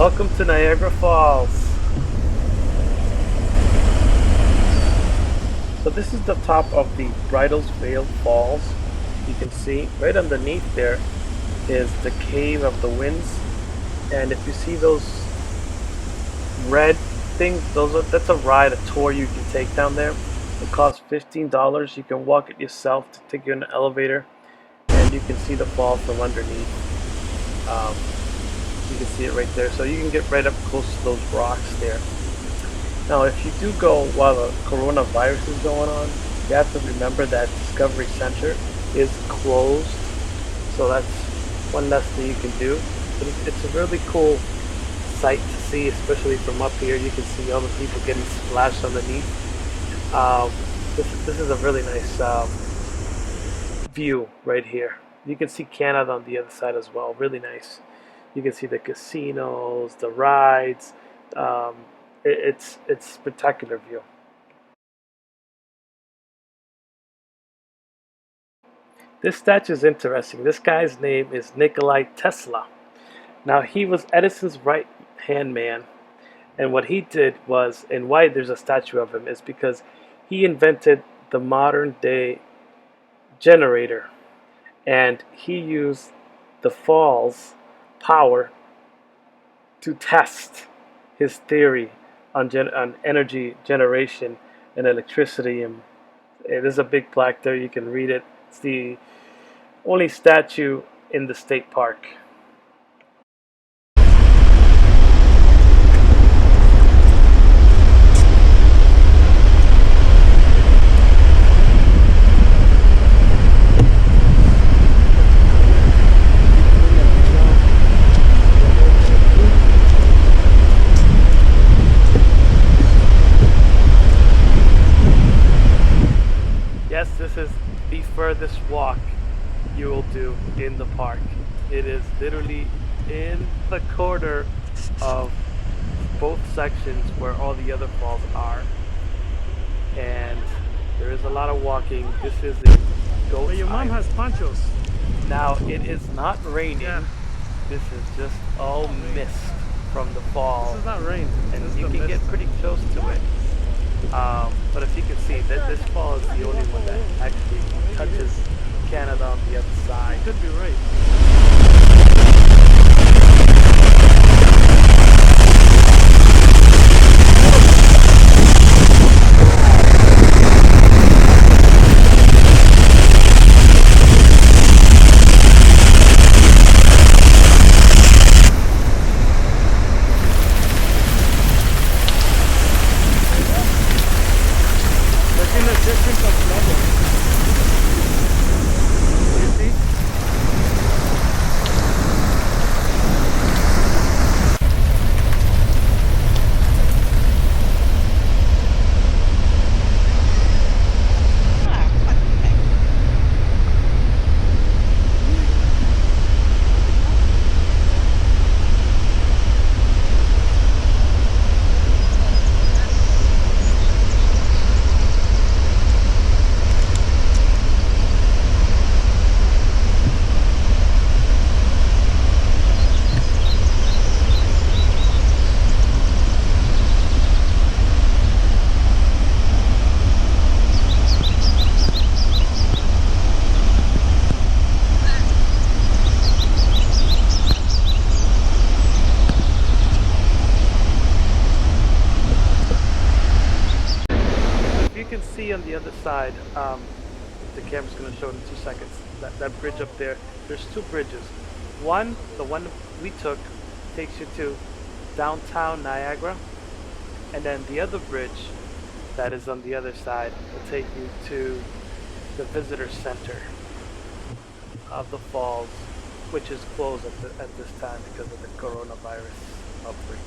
Welcome to Niagara Falls. So this is the top of the Bridals Veil Falls. You can see right underneath there is the Cave of the Winds. And if you see those red things, that's a ride, a tour you can take down there. It costs $15. You can walk it yourself to take you in an elevator, and you can see the fall from underneath. You can see it right there, so you can get right up close to those rocks there. Now, if you do go while the coronavirus is going on, you have to remember that Discovery Center is closed, so that's one less thing you can do. But it's a really cool sight to see, especially from up here. You can see all the people getting splashed underneath. This is a really nice view right here. You can see Canada on the other side as well. Really nice. You can see the casinos, the rides. It's spectacular view. This statue is interesting. This guy's name is Nikola Tesla. Now, he was Edison's right-hand man, and what he did was, and why there's a statue of him, is because he invented the modern-day generator, and he used the fall's power to test his theory on energy generation and electricity. And there's a big plaque there. You can read it. It's the only statue in the state park. Yes, this is the furthest walk you will do in the park. It is literally in the corner of both sections where all the other falls are. And there is a lot of walking. This is the goat. Well, your mom has ponchos. Now, it is not raining. Yeah. This is just all mist from the fall. This is not rain. And you can get pretty close to it. But if you can see, this fall is the only one that actually touches Canada on the other side. Could be right. On the other side, the camera's going to show it in 2 seconds, that bridge up there. There's two bridges. One, the one we took, takes you to downtown Niagara, and then the other bridge that is on the other side will take you to the visitor center of the falls, which is closed at this time because of the coronavirus outbreak.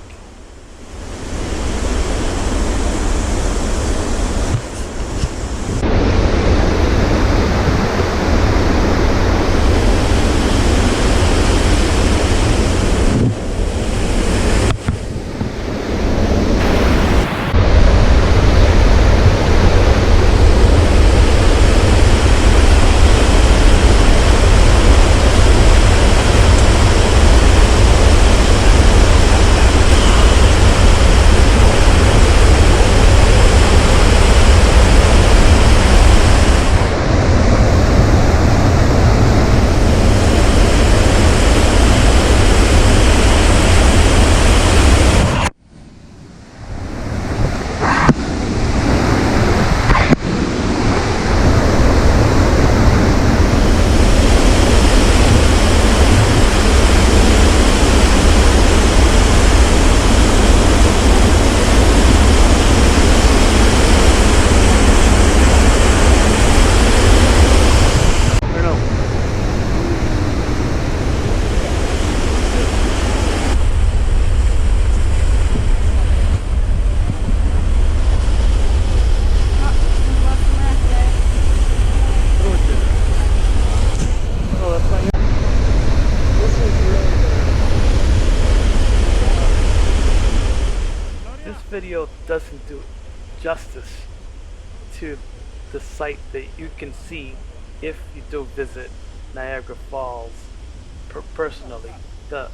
doesn't do justice to the sight that you can see if you do visit Niagara Falls personally. The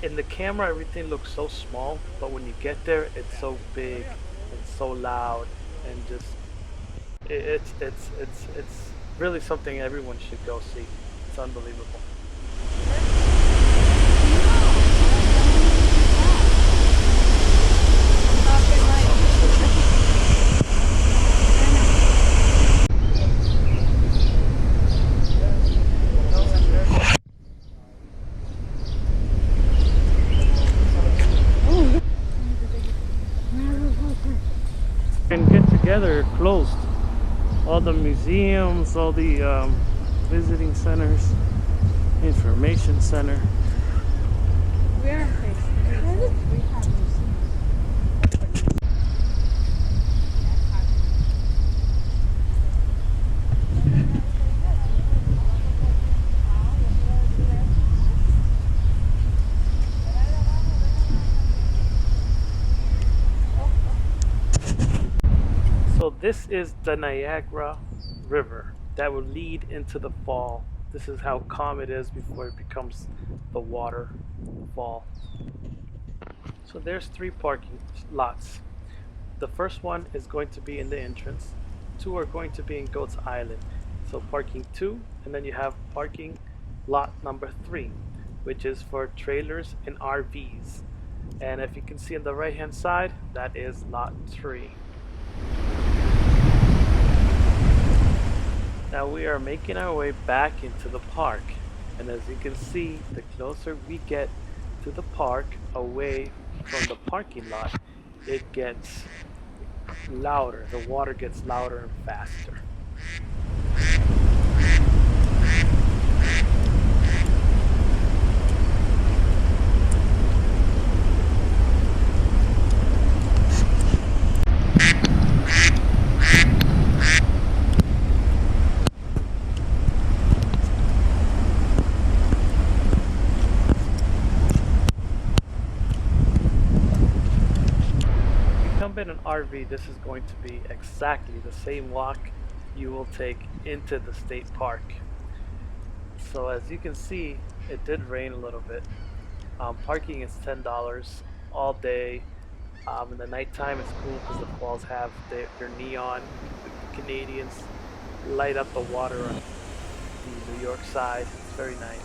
in the camera everything looks so small, but when you get there it's so big and so loud and just it's really something everyone should go see. It's unbelievable. And get together closed. All the museums, all the visiting centers, information center. Where we have So this is the Niagara River that will lead into the fall. This is how calm it is before it becomes the waterfall. So there's 3 parking lots. The first one is going to be in the entrance. 2 are going to be in Goats Island. So parking 2, and then you have parking lot number 3, which is for trailers and RVs. And if you can see on the right hand side, that is lot 3. Now we are making our way back into the park, and as you can see, the closer we get to the park away from the parking lot, it gets louder. The water gets louder and faster. In an RV, this is going to be exactly the same walk you will take into the state park. So as you can see, it did rain a little bit. Parking is $10 all day. In the nighttime it's cool because the falls have their neon. The Canadians light up the water on the New York side. It's very nice.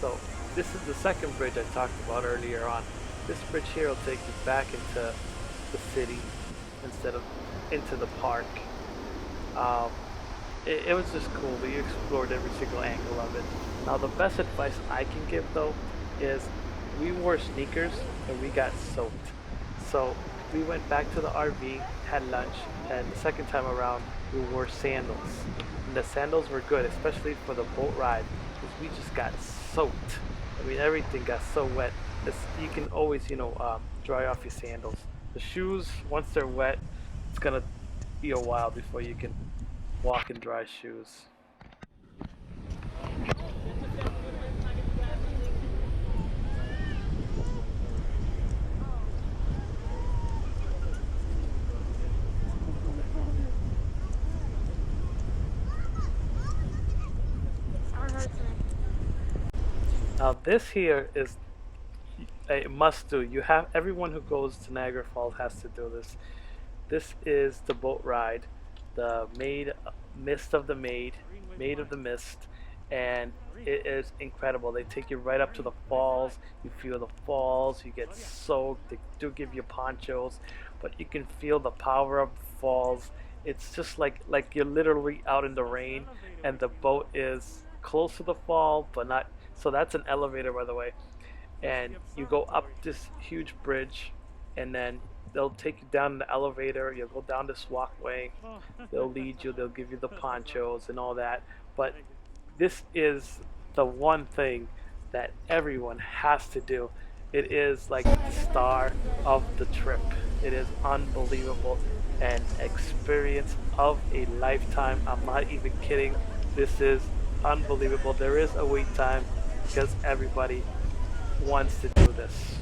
So this is the second bridge I talked about earlier on. This bridge here will take you back into the city instead of into the park. It was just cool. We explored every single angle of it. Now the best advice I can give though is we wore sneakers and we got soaked. So we went back to the RV, had lunch, and the second time around we wore sandals. And the sandals were good, especially for the boat ride, because we just got soaked. I mean, everything got so wet. You can always, dry off your sandals. The shoes, once they're wet, it's gonna be a while before you can walk in dry shoes. Now this here is a must do. Everyone who goes to Niagara Falls has to do this. This is the boat ride, the Mist of the Maid of the Mist, and it is incredible. They take you right up to the falls. You feel the falls. You get soaked. They do give you ponchos, but you can feel the power of the falls. It's just like you're literally out in the rain, and the boat is close to the fall, but not. So that's an elevator, by the way. And you go up this huge bridge, and then they'll take you down in the elevator. You'll go down this walkway. They'll lead you. They'll give you the ponchos and all that. But this is the one thing that everyone has to do. It is like the star of the trip. It is unbelievable, an experience of a lifetime. I'm not even kidding. This is unbelievable. There is a wait time because everybody wants to do this.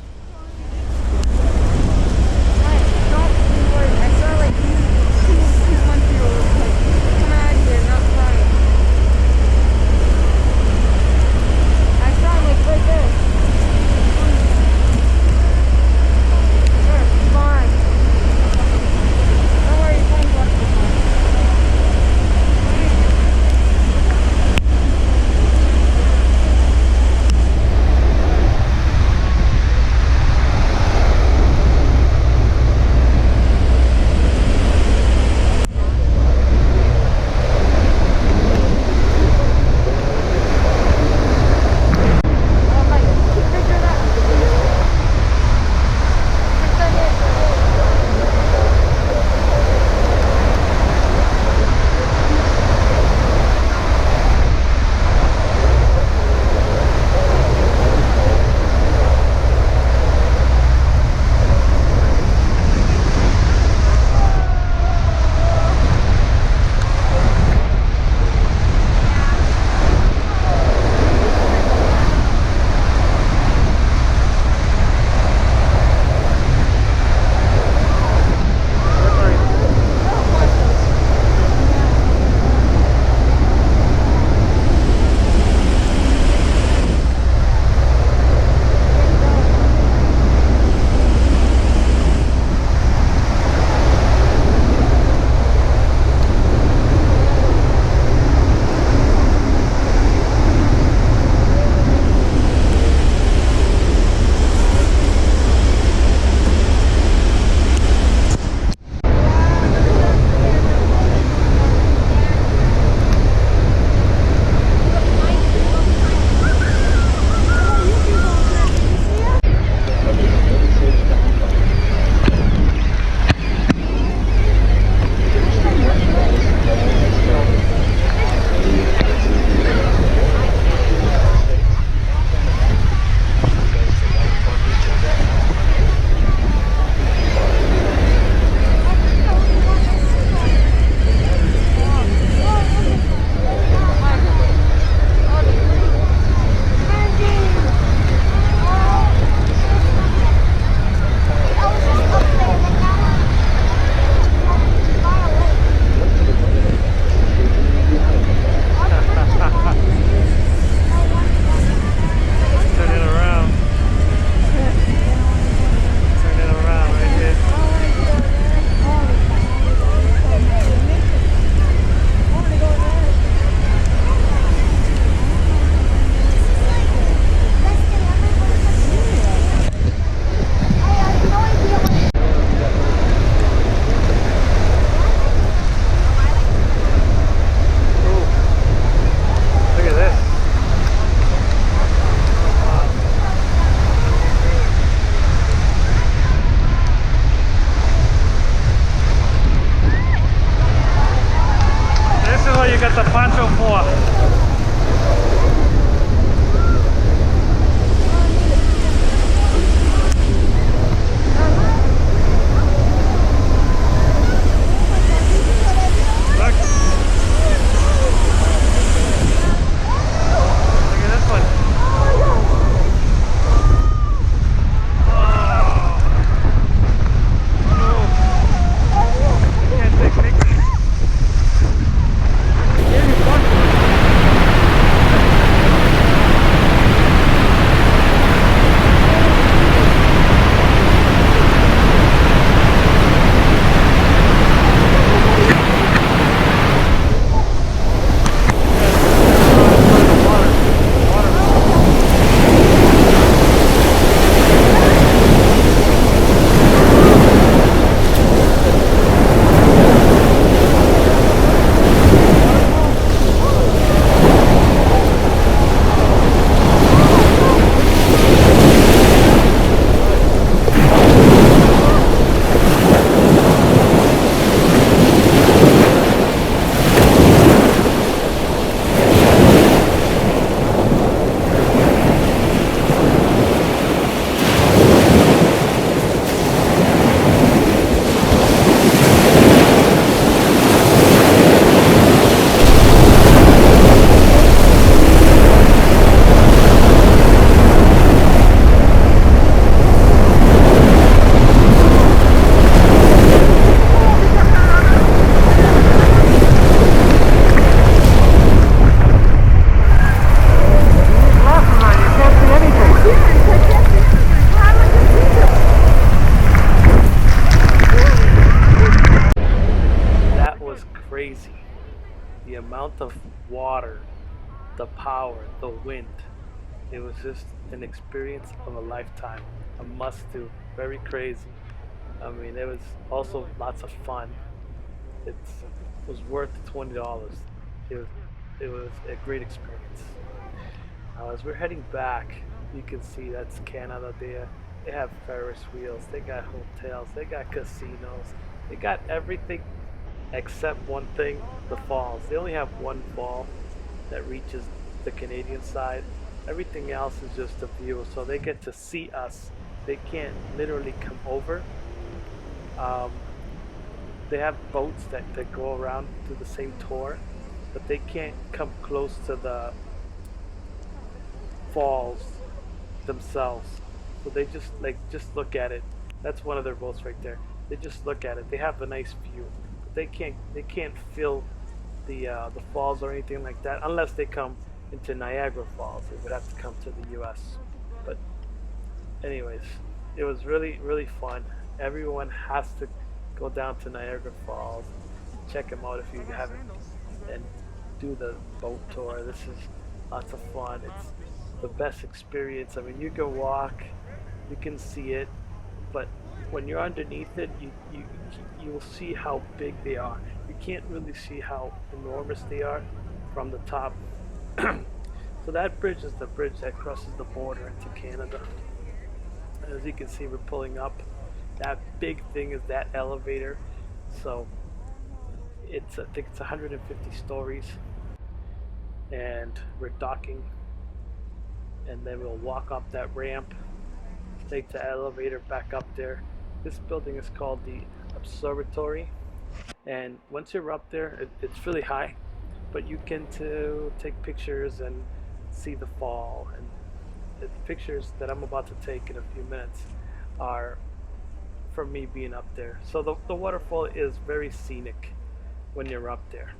crazy. The amount of water, the power, the wind. It was just an experience of a lifetime. A must do. Very crazy. I mean, it was also lots of fun. It was worth the $20. It was, it was a great experience. Now, as we're heading back, you can see that's Canada there. They have Ferris wheels, they got hotels, they got casinos, they got everything except one thing, the falls. They only have one fall that reaches the Canadian side. Everything else is just a view, so they get to see us. They can't literally come over. Um, they have boats that go around do the same tour, but they can't come close to the falls themselves. So they just look at it. That's one of their boats right there. They just look at it. They have a nice view, but they can't feel the falls or anything like that unless they come into Niagara Falls. They would have to come to the U.S. But anyways, it was really fun. Everyone has to go down to Niagara Falls, check them out if you haven't, and do the boat tour. This is lots of fun. It's the best experience. I mean, you can walk, you can see it, but when you're underneath it, you will see how big they are. You can't really see how enormous they are from the top. So that bridge is the bridge that crosses the border into Canada. As you can see, we're pulling up. That big thing is that elevator. So I think it's 150 stories, and we're docking, and then we'll walk up that ramp, take the elevator back up there. This building is called the observatory, and once you're up there, it's really high, but you can take pictures and see the fall. And the pictures that I'm about to take in a few minutes are from me being up there. So the waterfall is very scenic when you're up there.